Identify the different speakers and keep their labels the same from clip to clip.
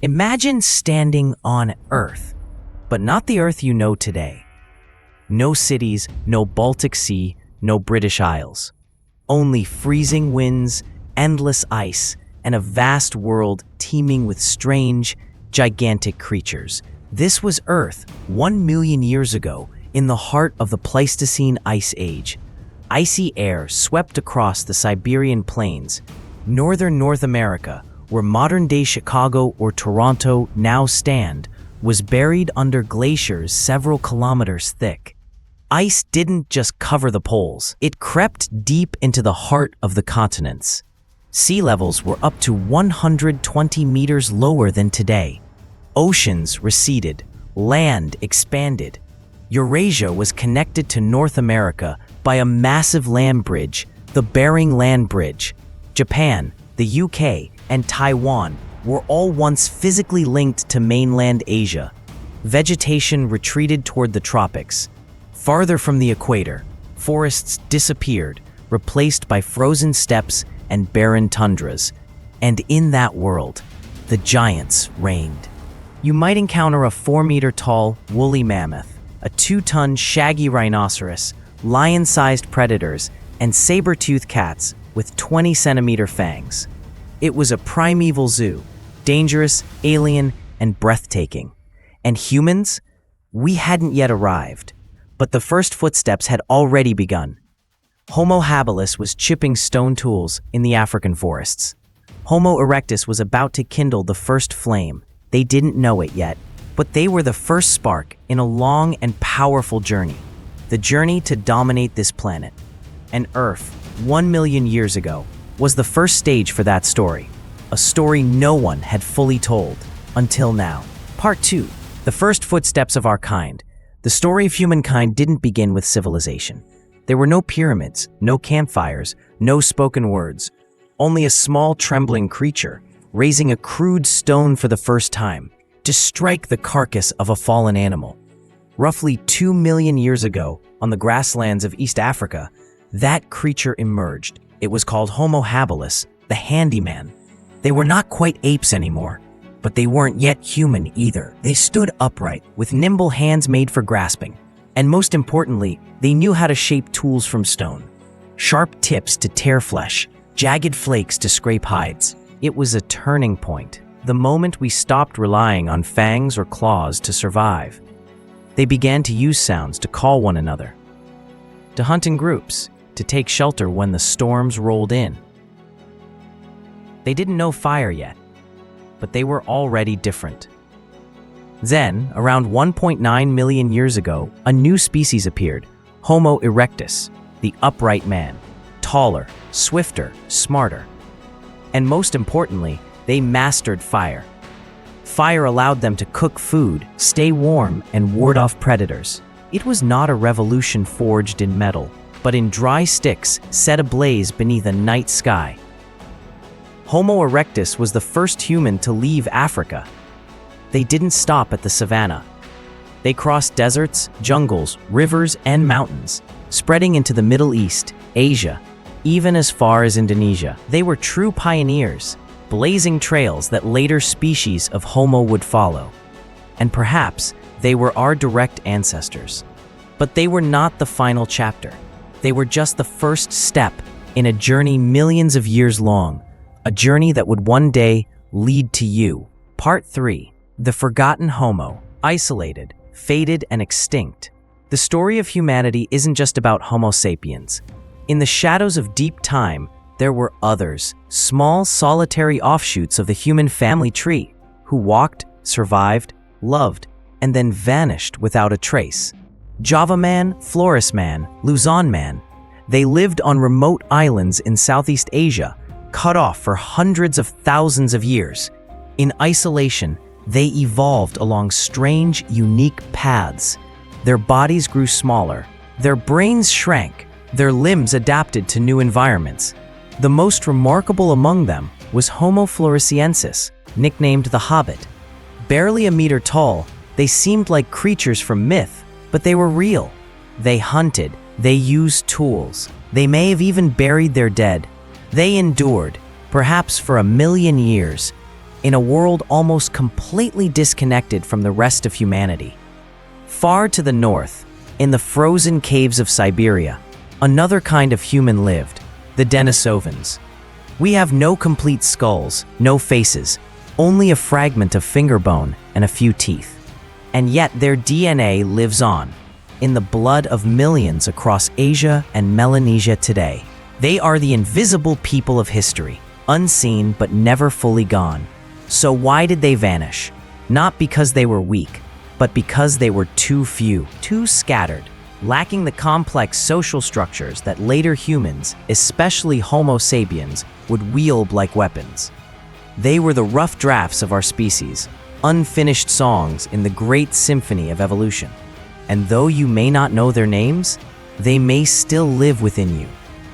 Speaker 1: Imagine standing on Earth, but not the Earth you know today. No cities, no Baltic Sea, no British Isles. Only freezing winds, endless ice, and a vast world teeming with strange, gigantic creatures. This was Earth 1 million years ago, in the heart of the Pleistocene Ice Age. Icy air swept across the Siberian plains. Northern North America, where modern-day Chicago or Toronto now stand, was buried under glaciers several kilometers thick. Ice didn't just cover the poles, it crept deep into the heart of the continents. Sea levels were up to 120 meters lower than today. Oceans receded, land expanded. Eurasia was connected to North America by a massive land bridge, the Bering Land Bridge. Japan, the UK, and Taiwan were all once physically linked to mainland Asia. Vegetation retreated toward the tropics. Farther from the equator, forests disappeared, replaced by frozen steppes and barren tundras. And in that world, the giants reigned. You might encounter a 4-meter-tall, woolly mammoth, a 2-ton shaggy rhinoceros, lion-sized predators, and saber-toothed cats with 20-centimeter fangs. It was a primeval zoo, dangerous, alien, and breathtaking. And humans? We hadn't yet arrived, but the first footsteps had already begun. Homo habilis was chipping stone tools in the African forests. Homo erectus was about to kindle the first flame. They didn't know it yet, but they were the first spark in a long and powerful journey. The journey to dominate this planet. And Earth, 1 million years ago, was the first stage for that story. A story no one had fully told, until now. Part 2. The first footsteps of our kind. The story of humankind didn't begin with civilization. There were no pyramids, no campfires, no spoken words. Only a small trembling creature, raising a crude stone for the first time, to strike the carcass of a fallen animal. Roughly 2 million years ago, on the grasslands of East Africa, that creature emerged. It was called Homo habilis, the handyman. They were not quite apes anymore, but they weren't yet human either. They stood upright, with nimble hands made for grasping. And most importantly, they knew how to shape tools from stone. Sharp tips to tear flesh, jagged flakes to scrape hides. It was a turning point, the moment we stopped relying on fangs or claws to survive. They began to use sounds to call one another, to hunt in groups, to take shelter when the storms rolled in. They didn't know fire yet, but they were already different. Then, around 1.9 million years ago, a new species appeared, Homo erectus, the upright man, taller, swifter, smarter. And most importantly, they mastered fire. Fire allowed them to cook food, stay warm, and ward off predators. It was not a revolution forged in metal, but in dry sticks set ablaze beneath a night sky. Homo erectus was the first human to leave Africa. They didn't stop at the savannah. They crossed deserts, jungles, rivers, and mountains, spreading into the Middle East, Asia, even as far as Indonesia. They were true pioneers, blazing trails that later species of Homo would follow. And perhaps they were our direct ancestors. But they were not the final chapter. They were just the first step in a journey millions of years long, a journey that would one day lead to you. Part 3. The Forgotten Homo, isolated, faded, and extinct. The story of humanity isn't just about Homo sapiens. In the shadows of deep time, there were others, small, solitary offshoots of the human family tree, who walked, survived, loved, and then vanished without a trace. Java man, Flores man, Luzon man. They lived on remote islands in Southeast Asia, cut off for hundreds of thousands of years. In isolation, they evolved along strange, unique paths. Their bodies grew smaller, their brains shrank, their limbs adapted to new environments. The most remarkable among them was Homo floresiensis, nicknamed the Hobbit. Barely a meter tall, they seemed like creatures from myth, but they were real. They hunted, they used tools, they may have even buried their dead. They endured, perhaps for 1 million years, in a world almost completely disconnected from the rest of humanity. Far to the north, in the frozen caves of Siberia, another kind of human lived, the Denisovans. We have no complete skulls, no faces, only a fragment of finger bone and a few teeth. And yet their DNA lives on, in the blood of millions across Asia and Melanesia today. They are the invisible people of history, unseen but never fully gone. So why did they vanish? Not because they were weak, but because they were too few, too scattered, lacking the complex social structures that later humans, especially Homo sapiens, would wield like weapons. They were the rough drafts of our species, unfinished songs in the great symphony of evolution. And though you may not know their names, they may still live within you,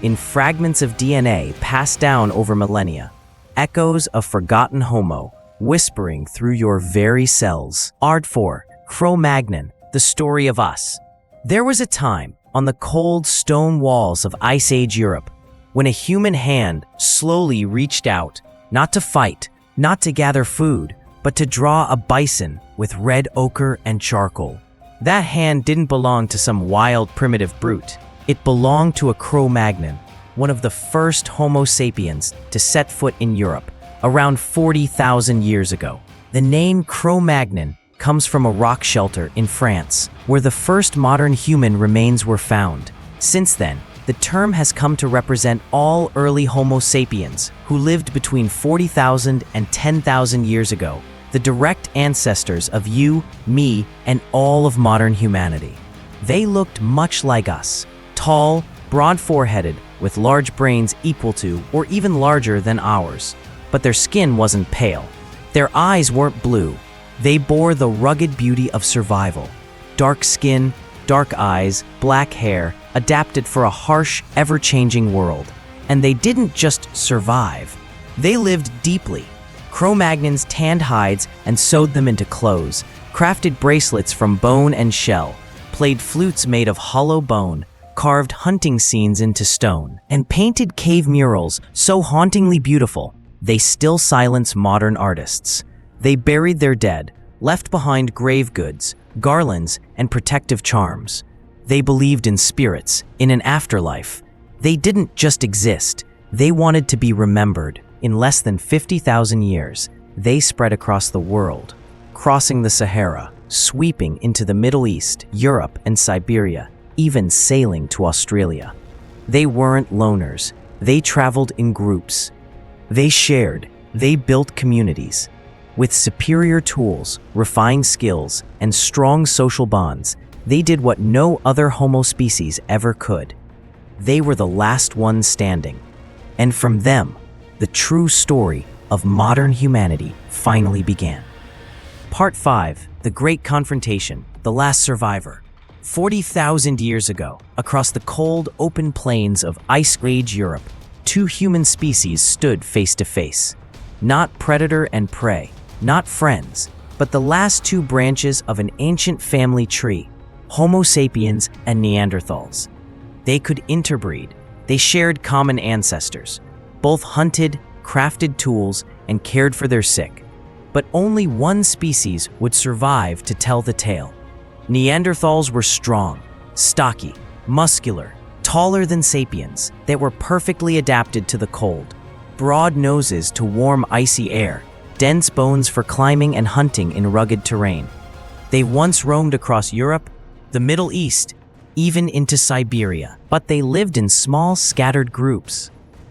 Speaker 1: in fragments of DNA passed down over millennia, echoes of forgotten Homo, whispering through your very cells. Art 4, Cro-Magnon, the story of us. There was a time, on the cold stone walls of Ice Age Europe, when a human hand slowly reached out, not to fight, not to gather food, but to draw a bison with red ochre and charcoal. That hand didn't belong to some wild primitive brute. It belonged to a Cro-Magnon, one of the first Homo sapiens to set foot in Europe, around 40,000 years ago. The name Cro-Magnon comes from a rock shelter in France, where the first modern human remains were found. Since then, the term has come to represent all early Homo sapiens who lived between 40,000 and 10,000 years ago, the direct ancestors of you, me, and all of modern humanity. They looked much like us, tall, broad-foreheaded, with large brains equal to or even larger than ours. But their skin wasn't pale. Their eyes weren't blue. They bore the rugged beauty of survival. Dark skin, dark eyes, black hair, adapted for a harsh, ever-changing world. And they didn't just survive. They lived deeply. Cro-Magnons tanned hides and sewed them into clothes, crafted bracelets from bone and shell, played flutes made of hollow bone, carved hunting scenes into stone, and painted cave murals so hauntingly beautiful, they still silence modern artists. They buried their dead, left behind grave goods, garlands, and protective charms. They believed in spirits, in an afterlife. They didn't just exist, they wanted to be remembered. In less than 50,000 years, they spread across the world, crossing the Sahara, sweeping into the Middle East, Europe, and Siberia, even sailing to Australia. They weren't loners. They traveled in groups. They shared. They built communities. With superior tools, refined skills, and strong social bonds, they did what no other Homo species ever could. They were the last ones standing. And from them, the true story of modern humanity finally began. Part 5, The Great Confrontation, The Last Survivor. 40,000 years ago, across the cold, open plains of Ice Age Europe, two human species stood face to face. Not predator and prey, not friends, but the last two branches of an ancient family tree, Homo sapiens and Neanderthals. They could interbreed. They shared common ancestors. Both hunted, crafted tools, and cared for their sick. But only one species would survive to tell the tale. Neanderthals were strong, stocky, muscular, taller than sapiens. They were perfectly adapted to the cold. Broad noses to warm icy air, dense bones for climbing and hunting in rugged terrain. They once roamed across Europe, the Middle East, even into Siberia. But they lived in small, scattered groups.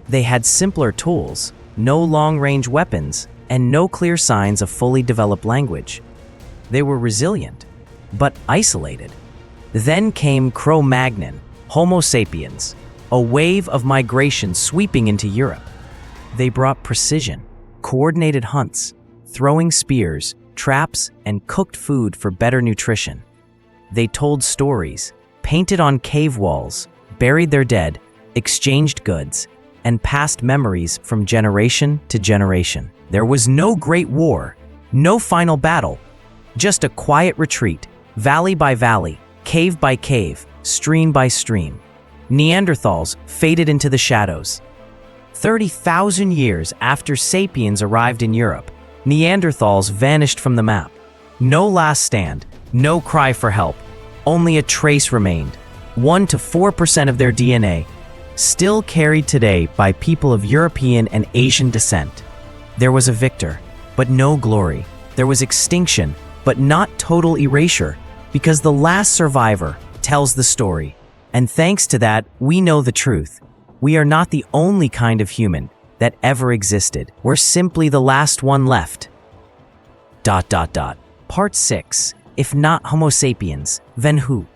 Speaker 1: They had simpler tools, no long-range weapons, and no clear signs of fully developed language. They were resilient, but isolated. Then came Cro-Magnon, Homo sapiens, a wave of migration sweeping into Europe. They brought precision, coordinated hunts, throwing spears, traps, and cooked food for better nutrition. They told stories, painted on cave walls, buried their dead, exchanged goods, and passed memories from generation to generation. There was no great war, no final battle, just a quiet retreat, valley by valley, cave by cave, stream by stream. Neanderthals faded into the shadows. 30,000 years after sapiens arrived in Europe, Neanderthals vanished from the map. No last stand, no cry for help. Only a trace remained. 1 to 4% of their DNA, still carried today by people of European and Asian descent. There was a victor, but no glory. There was extinction, but not total erasure, because the last survivor tells the story. And thanks to that, we know the truth. We are not the only kind of human that ever existed. We're simply the last one left. ... Part 6. If not Homo sapiens, then who?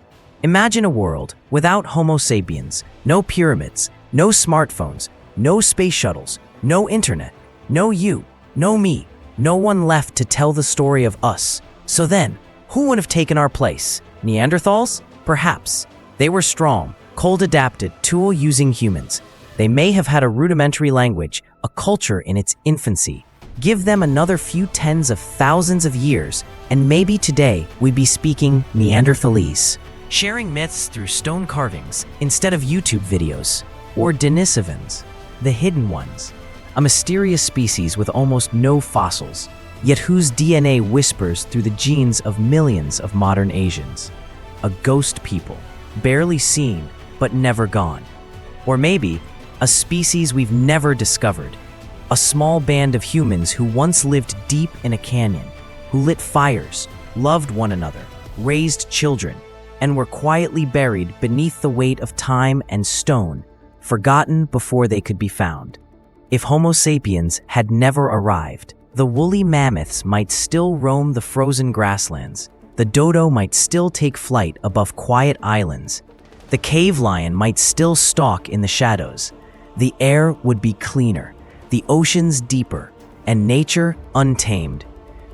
Speaker 1: Imagine a world without Homo sapiens, no pyramids, no smartphones, no space shuttles, no internet, no you, no me, no one left to tell the story of us. So then, who would have taken our place? Neanderthals? Perhaps. They were strong, cold-adapted, tool-using humans. They may have had a rudimentary language, a culture in its infancy. Give them another few tens of thousands of years, and maybe today we'd be speaking Neanderthalese, sharing myths through stone carvings instead of YouTube videos. Or Denisovans, the hidden ones, a mysterious species with almost no fossils, yet whose DNA whispers through the genes of millions of modern Asians. A ghost people, barely seen but never gone. Or maybe a species we've never discovered. A small band of humans who once lived deep in a canyon, who lit fires, loved one another, raised children, and were quietly buried beneath the weight of time and stone, forgotten before they could be found. If Homo sapiens had never arrived, the woolly mammoths might still roam the frozen grasslands, the dodo might still take flight above quiet islands, the cave lion might still stalk in the shadows, the air would be cleaner, the oceans deeper, and nature untamed.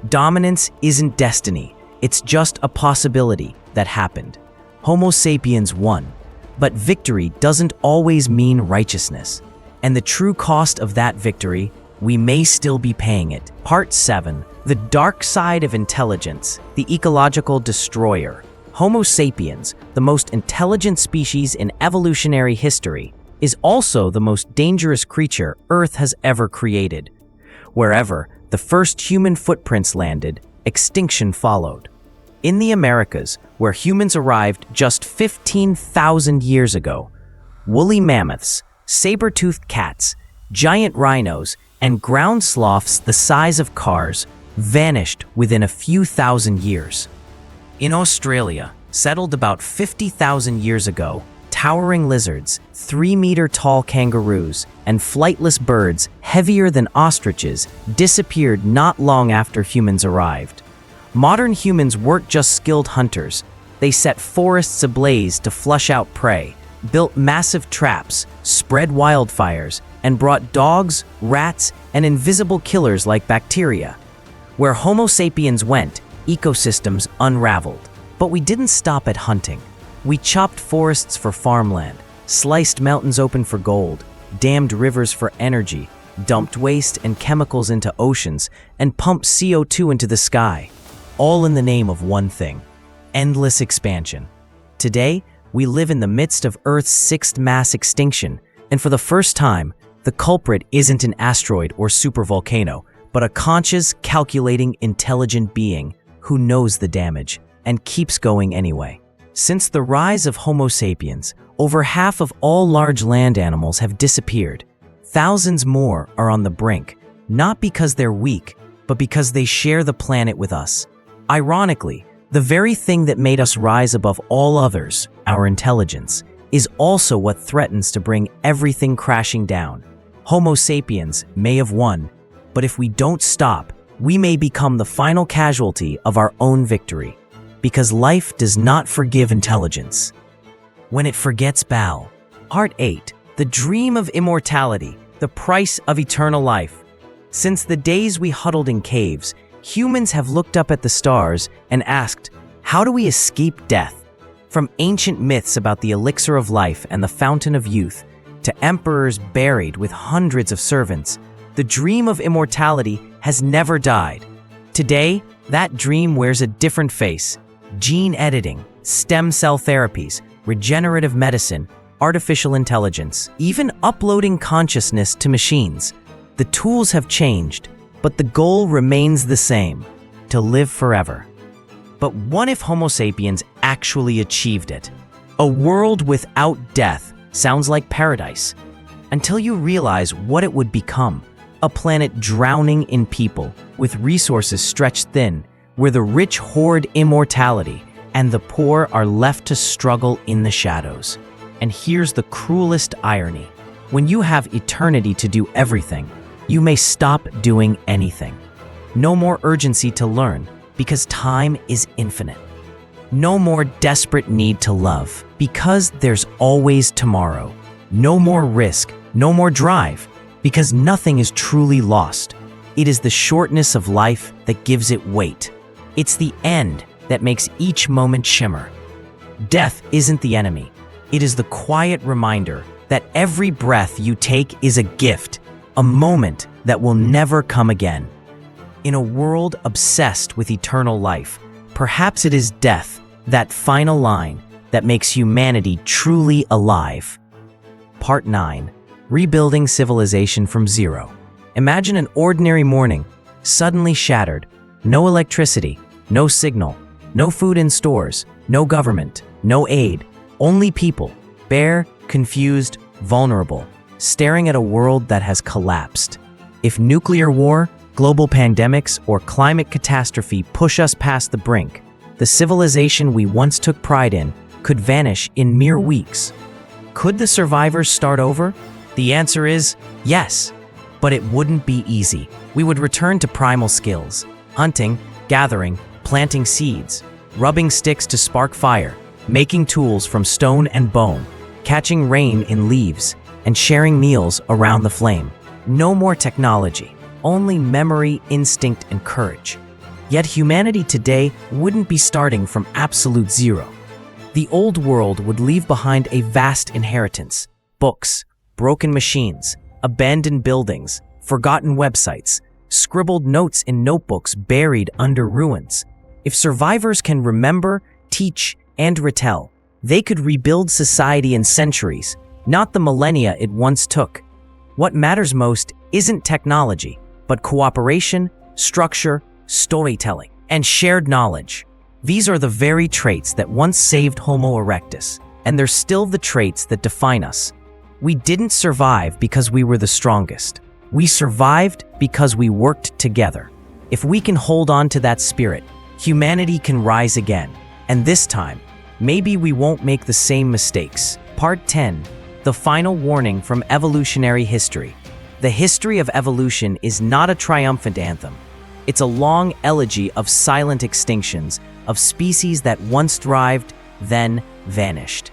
Speaker 1: Dominance isn't destiny, it's just a possibility that happened. Homo sapiens won, but victory doesn't always mean righteousness. And the true cost of that victory, we may still be paying it. Part 7. The dark side of intelligence, the ecological destroyer. Homo sapiens, the most intelligent species in evolutionary history, is also the most dangerous creature Earth has ever created. Wherever the first human footprints landed, extinction followed. In the Americas, where humans arrived just 15,000 years ago, woolly mammoths, saber-toothed cats, giant rhinos, and ground sloths the size of cars vanished within a few thousand years. In Australia, settled about 50,000 years ago, towering lizards, 3-meter-tall kangaroos, and flightless birds heavier than ostriches disappeared not long after humans arrived. Modern humans weren't just skilled hunters. They set forests ablaze to flush out prey, built massive traps, spread wildfires, and brought dogs, rats, and invisible killers like bacteria. Where Homo sapiens went, ecosystems unraveled. But we didn't stop at hunting. We chopped forests for farmland, sliced mountains open for gold, dammed rivers for energy, dumped waste and chemicals into oceans, and pumped CO2 into the sky. All in the name of one thing: endless expansion. Today, we live in the midst of Earth's 6th mass extinction, and for the first time, the culprit isn't an asteroid or supervolcano, but a conscious, calculating, intelligent being who knows the damage and keeps going anyway. Since the rise of Homo sapiens, over half of all large land animals have disappeared. Thousands more are on the brink, not because they're weak, but because they share the planet with us. Ironically, the very thing that made us rise above all others, our intelligence, is also what threatens to bring everything crashing down. Homo sapiens may have won, but if we don't stop, we may become the final casualty of our own victory. Because life does not forgive intelligence. When it forgets Baal. Part 8. The dream of immortality, the price of eternal life. Since the days we huddled in caves, humans have looked up at the stars and asked, how do we escape death? From ancient myths about the elixir of life and the fountain of youth, to emperors buried with hundreds of servants, the dream of immortality has never died. Today, that dream wears a different face. Gene editing, stem cell therapies, regenerative medicine, artificial intelligence, even uploading consciousness to machines. The tools have changed, but the goal remains the same: to live forever. But what if Homo sapiens actually achieved it? A world without death sounds like paradise, until you realize what it would become: a planet drowning in people, with resources stretched thin, where the rich hoard immortality and the poor are left to struggle in the shadows. And here's the cruelest irony: when you have eternity to do everything, you may stop doing anything. No more urgency to learn, because time is infinite. No more desperate need to love, because there's always tomorrow. No more risk, no more drive, because nothing is truly lost. It is the shortness of life that gives it weight. It's the end that makes each moment shimmer. Death isn't the enemy. It is the quiet reminder that every breath you take is a gift, a moment that will never come again. In a world obsessed with eternal life, perhaps it is death, that final line, that makes humanity truly alive. Part 9. Rebuilding civilization from zero. Imagine an ordinary morning, suddenly shattered. No electricity, no signal, no food in stores, no government, no aid, only people, bare, confused, vulnerable, staring at a world that has collapsed. If nuclear war, global pandemics, or climate catastrophe push us past the brink, the civilization we once took pride in could vanish in mere weeks. Could the survivors start over? The answer is yes, but it wouldn't be easy. We would return to primal skills: hunting, gathering, planting seeds, rubbing sticks to spark fire, making tools from stone and bone, catching rain in leaves, and sharing meals around the flame. No more technology, only memory, instinct, and courage. Yet humanity today wouldn't be starting from absolute zero. The old world would leave behind a vast inheritance: books, broken machines, abandoned buildings, forgotten websites, scribbled notes in notebooks buried under ruins. If survivors can remember, teach, and retell, they could rebuild society in centuries, not the millennia it once took. What matters most isn't technology, but cooperation, structure, storytelling, and shared knowledge. These are the very traits that once saved Homo erectus, and they're still the traits that define us. We didn't survive because we were the strongest. We survived because we worked together. If we can hold on to that spirit, humanity can rise again. And this time, maybe we won't make the same mistakes. Part 10. The final warning from evolutionary history. The history of evolution is not a triumphant anthem. It's a long elegy of silent extinctions, of species that once thrived, then vanished.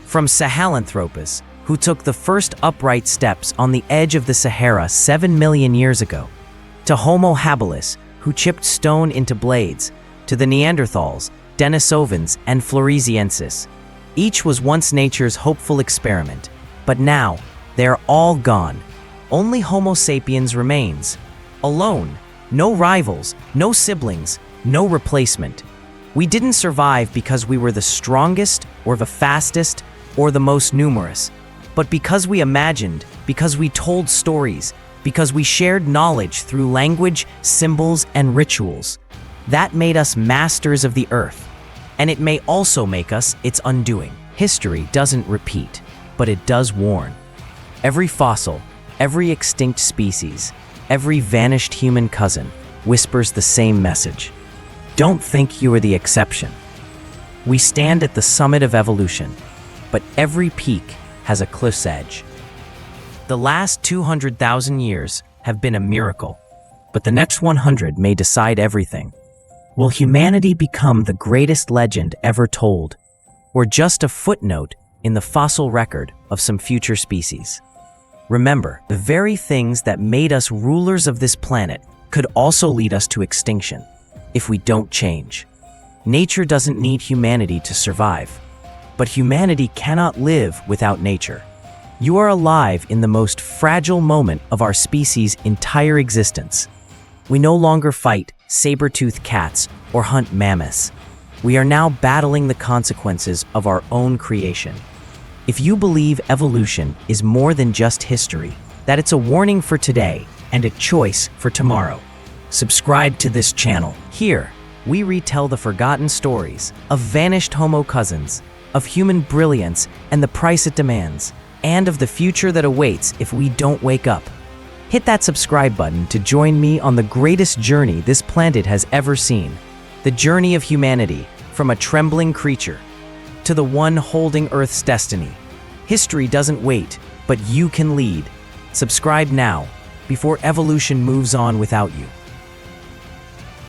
Speaker 1: From Sahelanthropus, who took the first upright steps on the edge of the Sahara 7 million years ago, to Homo habilis, who chipped stone into blades, to the Neanderthals, Denisovans, and Floresiensis. Each was once nature's hopeful experiment, but now they're all gone. Only Homo sapiens remains, alone, no rivals, no siblings, no replacement. We didn't survive because we were the strongest, or the fastest, or the most numerous, but because we imagined, because we told stories, because we shared knowledge through language, symbols, and rituals. That made us masters of the earth, and it may also make us its undoing. History doesn't repeat, but it does warn. Every fossil, every extinct species, every vanished human cousin whispers the same message. Don't think you are the exception. We stand at the summit of evolution, but every peak has a cliff's edge. The last 200,000 years have been a miracle, but the next 100 may decide everything. Will humanity become the greatest legend ever told, or just a footnote in the fossil record of some future species? Remember, the very things that made us rulers of this planet could also lead us to extinction if we don't change. Nature doesn't need humanity to survive, but humanity cannot live without nature. You are alive in the most fragile moment of our species' entire existence. We no longer fight saber-toothed cats or hunt mammoths. We are now battling the consequences of our own creation. If you believe evolution is more than just history, that it's a warning for today and a choice for tomorrow, subscribe to this channel. Here, we retell the forgotten stories of vanished Homo cousins, of human brilliance and the price it demands, and of the future that awaits if we don't wake up. Hit that subscribe button to join me on the greatest journey this planet has ever seen. The journey of humanity, from a trembling creature to the one holding Earth's destiny. History doesn't wait, but you can lead. Subscribe now, before evolution moves on without you.